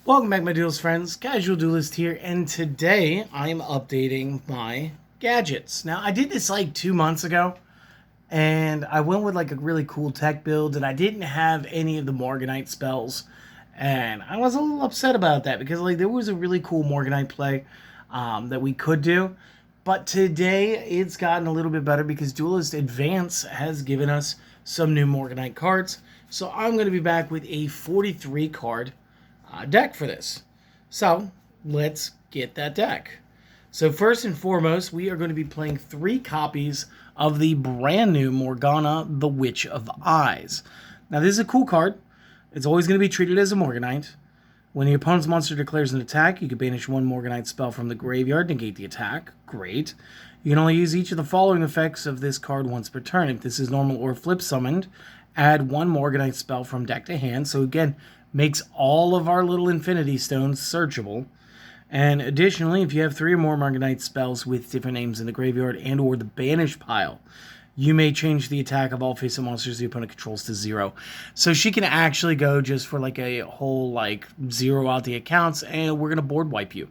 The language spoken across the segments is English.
Welcome back, my Duelist friends. Casual Duelist here, and today I'm updating my gadgets. Now, I did this like 2 months ago, and I went with like a really cool tech build, and I didn't have any of the Morganite spells, and I was a little upset about that because like there was a really cool Morganite play that we could do, but today it's gotten a little bit better because Duelist Advance has given us some new Morganite cards. So I'm going to be back with a 43 card deck for this. So let's get that deck. So first and foremost, we are going to be playing 3 copies of the brand new Morgana, the Witch of Eyes. Now this is a cool card. It's always going to be treated as a Morganite. When the opponent's monster declares an attack, you can banish 1 Morganite spell from the graveyard, negate the attack. Great. You can only use each of the following effects of this card once per turn. If this is normal or flip summoned, add 1 Morganite spell from deck to hand. So again, makes all of our little infinity stones searchable. And additionally, if you have 3 or more Morganite spells with different names in the graveyard and or the banish pile, you may change the attack of all face-up monsters the opponent controls to 0. So she can actually go just for like a whole like 0 out the accounts, and we're going to board wipe you.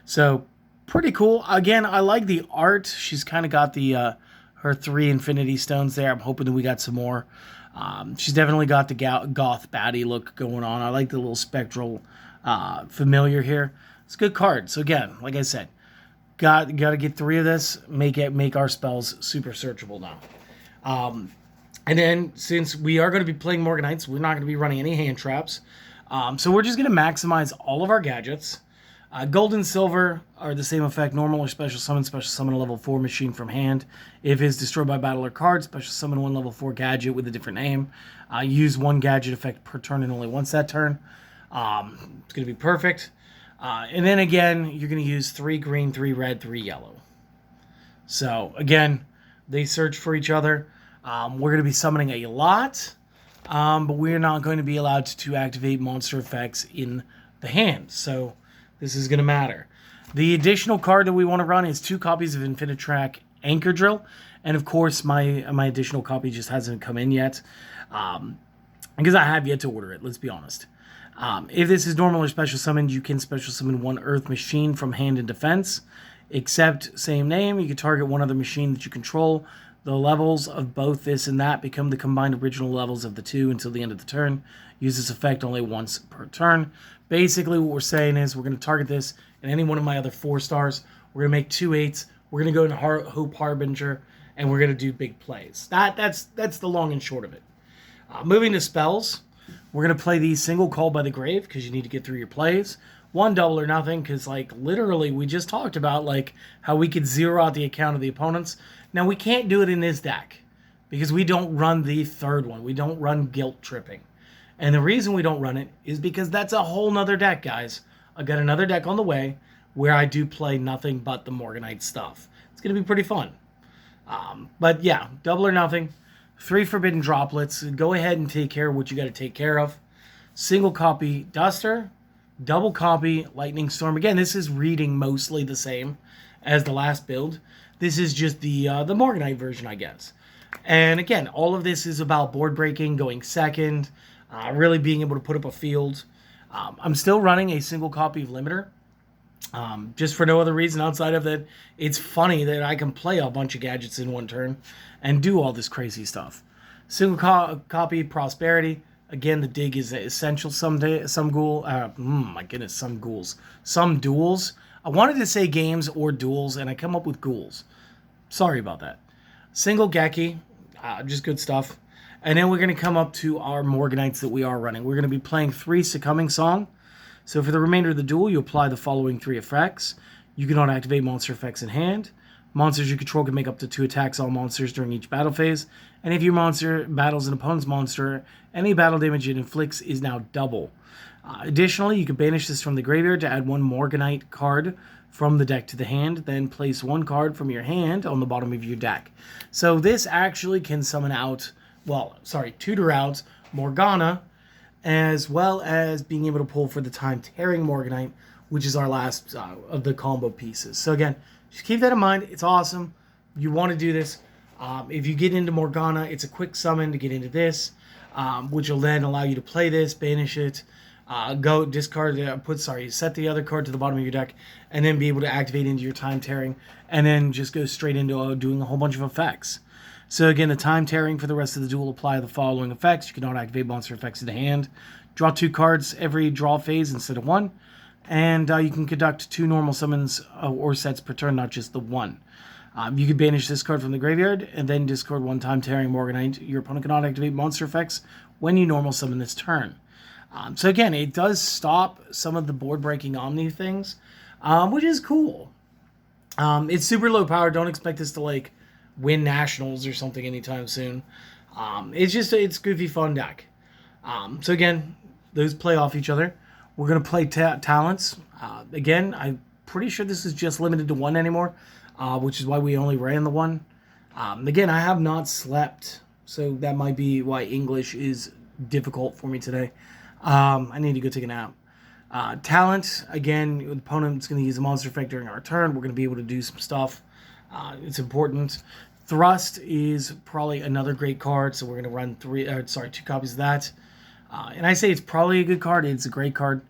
So pretty cool. Again, I like the art. She's kind of got the her 3 infinity stones there. I'm hoping that we got some more. She's definitely got the goth baddie look going on. I like the little spectral familiar here. It's a good card. So again, like I said, got to get 3 of this. Make our spells super searchable now. And then since we are going to be playing Morganites, we're not going to be running any hand traps. So we're just going to maximize all of our gadgets. Gold and silver are the same effect, normal or special summon a level 4 machine from hand. If it's destroyed by battle or card, special summon 1 level 4 gadget with a different name. Use 1 gadget effect per turn and only once that turn. It's going to be perfect. And then again, you're going to use 3 green, 3 red, 3 yellow. So again, they search for each other. We're going to be summoning a lot, but we're not going to be allowed to activate monster effects in the hand. So this is going to matter. The additional card that we want to run is 2 copies of Infinitrack Anchor Drill. And of course, my additional copy just hasn't come in yet. Because I have yet to order it, let's be honest. If this is normal or special summoned, you can special summon 1 Earth machine from hand and defense. Except same name, you can target 1 other machine that you control. The levels of both this and that become the combined original levels of the 2 until the end of the turn. Use this effect only once per turn. Basically, what we're saying is we're going to target this and any one of my other 4 stars. We're going to make 2 8s. We're going to go into Hope Harbinger, and we're going to do big plays. That's the long and short of it. Moving to spells, we're going to play the single call by the grave because you need to get through your plays. 1 double or nothing because like literally we just talked about like how we could 0 out the account of the opponents. Now we can't do it in this deck because we don't run the 3rd one. We don't run guilt tripping. And the reason we don't run it is because that's a whole nother deck, guys. I got another deck on the way where I do play nothing but the Morganite stuff. It's going to be pretty fun. But yeah, double or nothing. 3 forbidden droplets. Go ahead and take care of what you got to take care of. Single copy Duster. Double copy Lightning Storm. Again, this is reading mostly the same as the last build. This is just the Morganite version, I guess. And again, all of this is about board breaking, going second, really being able to put up a field. I'm still running a single copy of Limiter, just for no other reason outside of that it's funny that I can play a bunch of gadgets in 1 turn and do all this crazy stuff. Single copy Prosperity. Again, the dig is essential someday. Some ghouls. Some duels. I wanted to say games or duels, and I come up with ghouls. Sorry about that. Single Geki. Just good stuff. And then we're going to come up to our Morganites that we are running. We're going to be playing 3 Succumbing Song. So for the remainder of the duel, you apply the following 3 effects. You can not activate monster effects in hand. Monsters you control can make up to 2 attacks on monsters during each battle phase. And if your monster battles an opponent's monster, any battle damage it inflicts is now double. Additionally, you can banish this from the graveyard to add 1 Morganite card from the deck to the hand. Then place 1 card from your hand on the bottom of your deck. So this actually can summon out, tutor out Morgana, as well as being able to pull for the time Tearing Morganite, which is our last of the combo pieces. So again, just keep that in mind. It's awesome. You want to do this. If you get into Morgana, it's a quick summon to get into this, which will then allow you to play this, banish it, Go discard, set the other card to the bottom of your deck, and then be able to activate into your time tearing, and then just go straight into doing a whole bunch of effects. So again, the time tearing for the rest of the duel apply the following effects. You cannot activate monster effects in the hand. Draw 2 cards every draw phase instead of 1. And you can conduct 2 normal summons or sets per turn, not just the 1. You can banish this card from the graveyard, and then discard 1 time tearing Morganite. Your opponent cannot activate monster effects when you normal summon this turn. So again, it does stop some of the board-breaking Omni things, which is cool. It's super low power. Don't expect this to, like, win Nationals or something anytime soon. It's goofy fun deck. So again, those play off each other. We're going to play talents. Again, I'm pretty sure this is just limited to 1 anymore, which is why we only ran the 1. Again, I have not slept, so that might be why English is difficult for me today. I need to go take a nap. Talent, again, the opponent's going to use a monster effect during our turn. We're going to be able to do some stuff. It's important. Thrust is probably another great card, so we're going to run 2 copies of that. And I say it's probably a good card. It's a great card.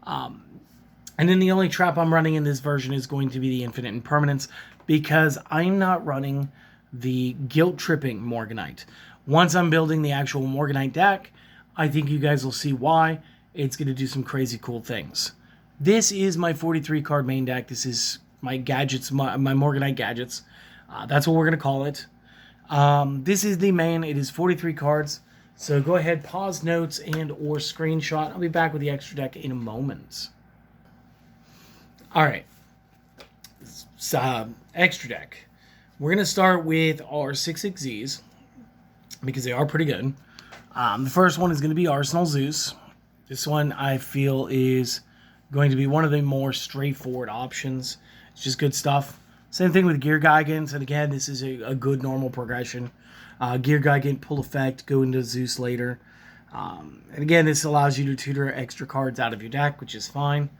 And then the only trap I'm running in this version is going to be the Infinite Impermanence, because I'm not running the guilt-tripping Morganite. Once I'm building the actual Morganite deck, I think you guys will see why. It's going to do some crazy cool things. This is my 43 card main deck. This is my gadgets, my Morganite gadgets. That's what we're going to call it. This is the main. It is 43 cards. So go ahead, pause notes and or screenshot. I'll be back with the extra deck in a moment. All right. Extra deck. We're going to start with our 6/6Zs because they are pretty good. The first one is going to be Arsenal Zeus. This one I feel is going to be one of the more straightforward options. It's just good stuff. Same thing with Gear Gigant, and again, this is a good normal progression. Gear Gigant, pull effect, go into Zeus later. And again, this allows you to tutor extra cards out of your deck, which is fine.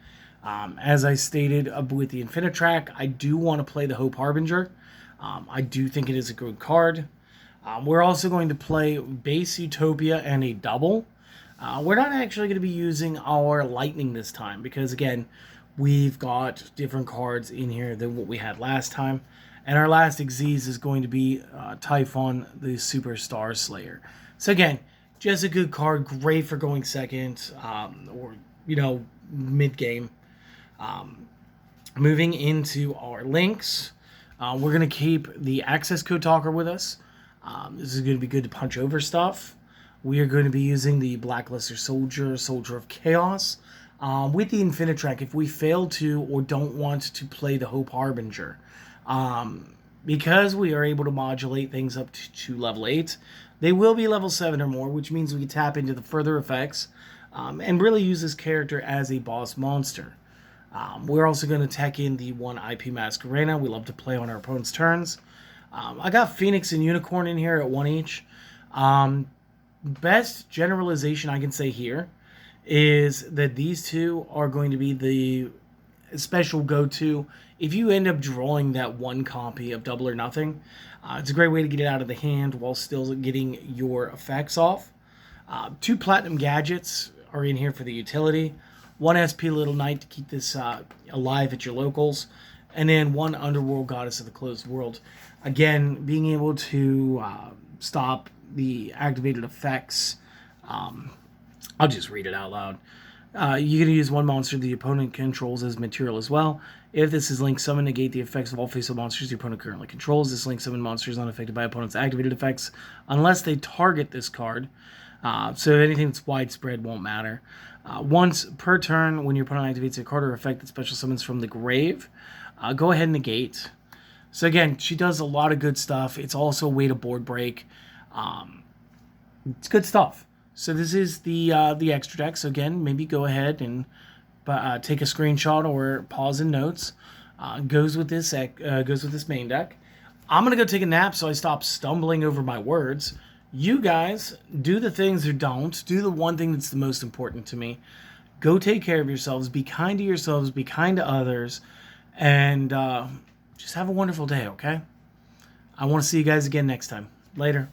As I stated with the Infinitrack, I do want to play the Hope Harbinger. I do think it is a good card. We're also going to play base Utopia and a double. We're not actually going to be using our Lightning this time because, again, we've got different cards in here than what we had last time. And our last Xyz is going to be Typhon, the Superstar Slayer. So, again, just a good card, great for going second or, mid-game. Moving into our links, we're going to keep the Access Code Talker with us. This is going to be good to punch over stuff. We are going to be using the Blackluster Soldier, Soldier of Chaos. With the Infinitrack, if we fail to or don't want to play the Hope Harbinger, because we are able to modulate things up to level 8, they will be level 7 or more, which means we can tap into the further effects and really use this character as a boss monster. We're also going to tech in the 1 IP Masquerena. We love to play on our opponent's turns. I got Phoenix and Unicorn in here at 1 each. Best generalization I can say here is that these two are going to be the special go-to if you end up drawing that 1 copy of Double or Nothing. It's a great way to get it out of the hand while still getting your effects off. 2 Platinum Gadgets are in here for the utility. 1 SP Little Knight to keep this alive at your locals. And then 1 Underworld Goddess of the Closed World. Again, being able to stop the activated effects. I'll just read it out loud. You're going to use 1 monster the opponent controls as material as well. If this is Link Summon, negate the effects of all face-up monsters your opponent currently controls. This Link Summon monster is not affected by opponent's activated effects unless they target this card. So anything that's widespread won't matter. Once per turn, when your opponent activates a card or effect that special summons from the grave, go ahead and negate. So again, she does a lot of good stuff. It's also a way to board break. It's good stuff. So this is the extra deck. So again, maybe go ahead and take a screenshot or pause in notes. Goes with this main deck. I'm gonna go take a nap so I stop stumbling over my words. You guys do the things or don't. Do the one thing that's the most important to me. Go take care of yourselves. Be kind to yourselves. Be kind to others. And just have a wonderful day, okay? I want to see you guys again next time. Later.